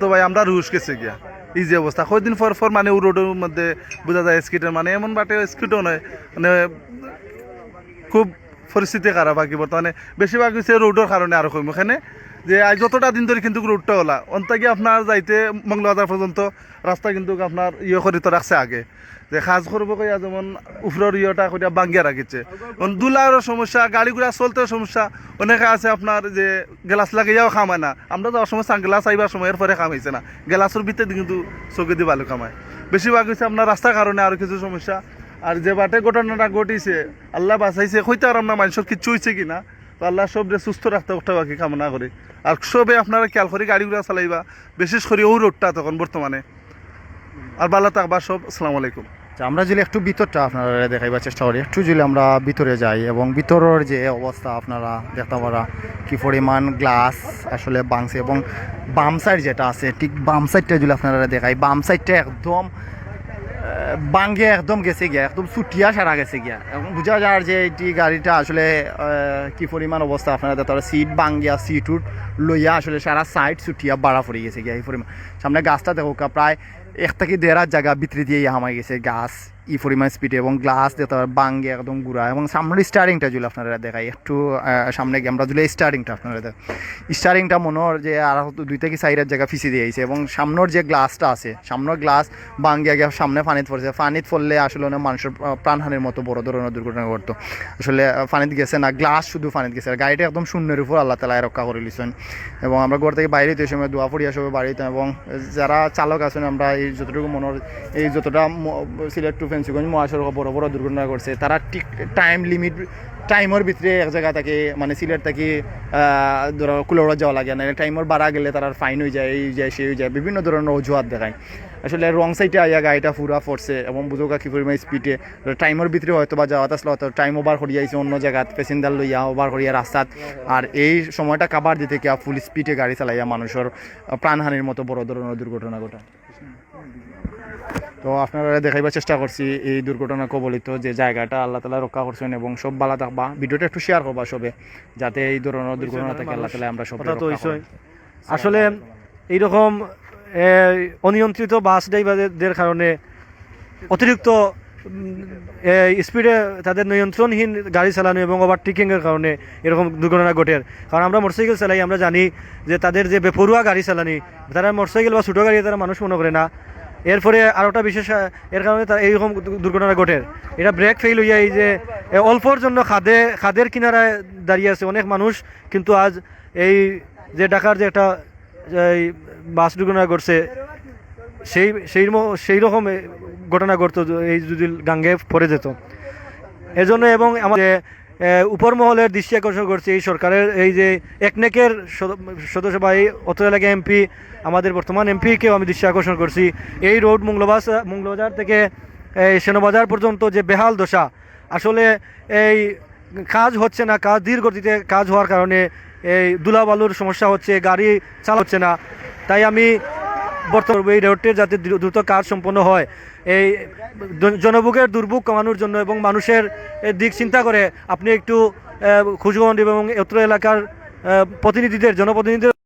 তো ভাই আমরা রুশ গেছে গিয়া এই যে অবস্থা কয়দিন পর পর মানে ও রোডের মধ্যে বোঝা যায় স্কিটের মানে এমন বাটে স্কিটও নয় মানে খুব পরিস্থিতি খারাপ আর কি বর্তমানে বেশিরভাগ হচ্ছে রোডের কারণে আরো কম ওখানে যে আজ যতটা দিন ধরে কিন্তু রোডটা হলা অন্ত গিয়ে আপনার যাইতে মঙ্গলবাজার পর্যন্ত রাস্তা কিন্তু আপনার করে তো রাখছে আগে যে কাজ করবো কইয়া যেমন উফরের ইয়েটা কইয়া বাঙ্গিয়া রাখিছে দুলারও সমস্যা গাড়ি ঘোড়া চলতেও সমস্যা অনেকে আছে আপনার যে গ্লাস লাগাইয়াও খামায় না আমরা যাওয়ার সময় সানগ্লাস আইবার সময়ের পরে খামাইছে না গ্লাসের ভিতরে কিন্তু চোখে দিয়ে ভালো খামায় বেশিরভাগ হচ্ছে আপনার রাস্তার কারণে আরো কিছু সমস্যা আর যে বাটে ঘটনাটা ঘটিছে আল্লাহ বাঁচাইছে হইতে আর আমরা মানুষের কিচ্ছু হয়েছে কিনা তো আল্লাহ সবরে সুস্থ রাখতে ওঠা বাকি কামনা করে আর সবে আপনারা খেয়াল করে গাড়িগুলো চালাইবা বিশেষ করে ও রোডটা তখন বর্তমানে আর ভালো থাকবা সব। আসসালামু আলাইকুম। আমরা যদি একটু ভিতরটা আপনারা দেখাইবার চেষ্টা করি একটু যদি আমরা ভিতরে যাই এবং ভিতরের যে অবস্থা আপনারা দেখতে পারা কি পরিমাণ গ্লাস আসলে ভাঙছে এবং বাম সাইড যেটা আছে ঠিক বাম সাইডটা যদি আপনারা দেখাই বাম সাইডটা একদম বাঙ্গে একদম গেছে গিয়া একদম ছুটিয়া সারা গেছে গিয়া এবং বোঝা যায় যে এটি গাড়িটা আসলে কি পরিমাণ অবস্থা আপনারা দেখতে পারেন সিট বাঙ্গিয়া সিট উঠ লইয়া আসলে সারা সাইড ছুটিয়া বাড়া পড়ে গেছে গিয়া এই পরিমাণ সামনে গাছটা দেখো প্রায় 1 থেকে 1.5 জায়গা ভিতরে দিয়ে হামাই গেছে গাছ ই পরিমাণ স্পিডে এবং গ্লাস দেখতে পারেন বাঙ্গে একদম গুড়া এবং সামনের স্টারিংটা যদি আপনারা দেখাই একটু সামনে গিয়ে আমরা যদি স্টারিংটা আপনারা দেখ স্টারিংটা মনে হয় যে আর 2 থেকে 4 জায়গা ফিসে দিয়েছে এবং সামনের যে গ্লাসটা আছে সামনের গ্লাস বাঙ্গিয়া গিয়ে সামনে পানিতে পড়ছে পানিতে পড়লে আসলে অনেক মানুষের প্রাণহানির মতো বড় ধরনের দুর্ঘটনা ঘটতো আসলে পানিতে গেছে না গ্লাস শুধু পানিতে গেছে গাড়িটা একদম শূন্যের উপর আল্লাহ তালা রক্ষা করে লিছেন এবং আমরা ঘর থেকে বাইরে এই সময় দোয়া পড়িয়া সবাই বাড়িতে এবং যারা চালক আছেন আমরা এই যতটুকু মনে এই যতটা সিলেট টু ফেন্সিগঞ্জ মহাসড়ক বড় বড় দুর্ঘটনা করছে তারা ঠিক টাইম লিমিট টাইমের ভিতরে এক জায়গা থেকে মানে সিলেট থেকে ধরো কুলোড়া যাওয়া লাগে না টাইমের বাড়া গেলে তার ফাইন হয়ে যায় এই যায় সেই হয়ে যায় বিভিন্ন ধরনের অজুহাত দেখায় আসলে রং সাইডে আইয়া গাড়িটা পুরা পড়ছে এবং বুঝোকা কি পরিমাণ স্পিডে টাইমের ভিতরে হয়তো বা যাওয়া আসলে হয়তো টাইম ওভার করিয়া আইছে অন্য জায়গাত প্যাসেঞ্জার লইয়া ওভার করিয়া রাস্তাত আর এই সময়টা কাবার দিতে গিয়া ফুল স্পিডে গাড়ি চালাইয়া মানুষের প্রাণহানির মতো বড় ধরনের দুর্ঘটনা ঘটা তো আপনারা দেখাইবার চেষ্টা করছি এই দুর্ঘটনা কবলিত যে জায়গাটা আল্লাহ তালা রক্ষা করছেন এবং সব ভালো থাকবা ভিডিওটা একটু শেয়ার করবা সবে যাতে এই ধরনের দুর্ঘটনা থেকে আল্লাহ তালা আমরা সব আসলে এইরকম অনিয়ন্ত্রিত বাস ড্রাইভারদের কারণে অতিরিক্ত স্পিডে তাদের নিয়ন্ত্রণহীন গাড়ি চালানো এবং ওভারটেকিংয়ের কারণে এরকম দুর্ঘটনা ঘটে কারণ আমরা মোটরসাইকেল চালাই আমরা জানি যে তাদের যে বেপরুয়া গাড়ি চালানি তারা মোটরসাইকেল বা ছোটো গাড়ি তারা মানুষ মনে করে না এরপরে আরেকটা বিশেষ এর কারণে তার এইরকম দুর্ঘটনা ঘটে এটা ব্রেক ফেল হইয়া এই যে অল্পর জন্য খাদের কিনারায় দাঁড়িয়ে আছে অনেক মানুষ কিন্তু আজ এই যে ঢাকার যে একটা এই বাস দুর্ঘটনা ঘটছে সেই রকম ঘটনা ঘটতো এই যদি গাঙ্গে পড়ে যেত এজন্য এবং আমাদের উপর মহলের দৃষ্টি আকর্ষণ করছে এই সরকারের এই যে একনেকের সদস্য বা এই অত এলাকা এমপি আমাদের বর্তমান এমপিকেও আমি দৃষ্টি আকর্ষণ করছি এই রোড মঙ্গলবাজার থেকে এই সেনবাজার পর্যন্ত যে বেহাল দশা আসলে এই কাজ হচ্ছে না কাজ ধীর গতিতে কাজ হওয়ার কারণে এই ধুলাবালুর সমস্যা হচ্ছে গাড়ি চালা হচ্ছে না তাই আমি বর্তমানে এই রোডটির যাতে দ্রুত কাজ সম্পন্ন হয় এই জনভোগের দুর্ভোগ কমানোর জন্য এবং মানুষের দিক চিন্তা করে আপনি একটু খোঁজখবর এবং অত্র এলাকার জনপ্রতিনিধিদের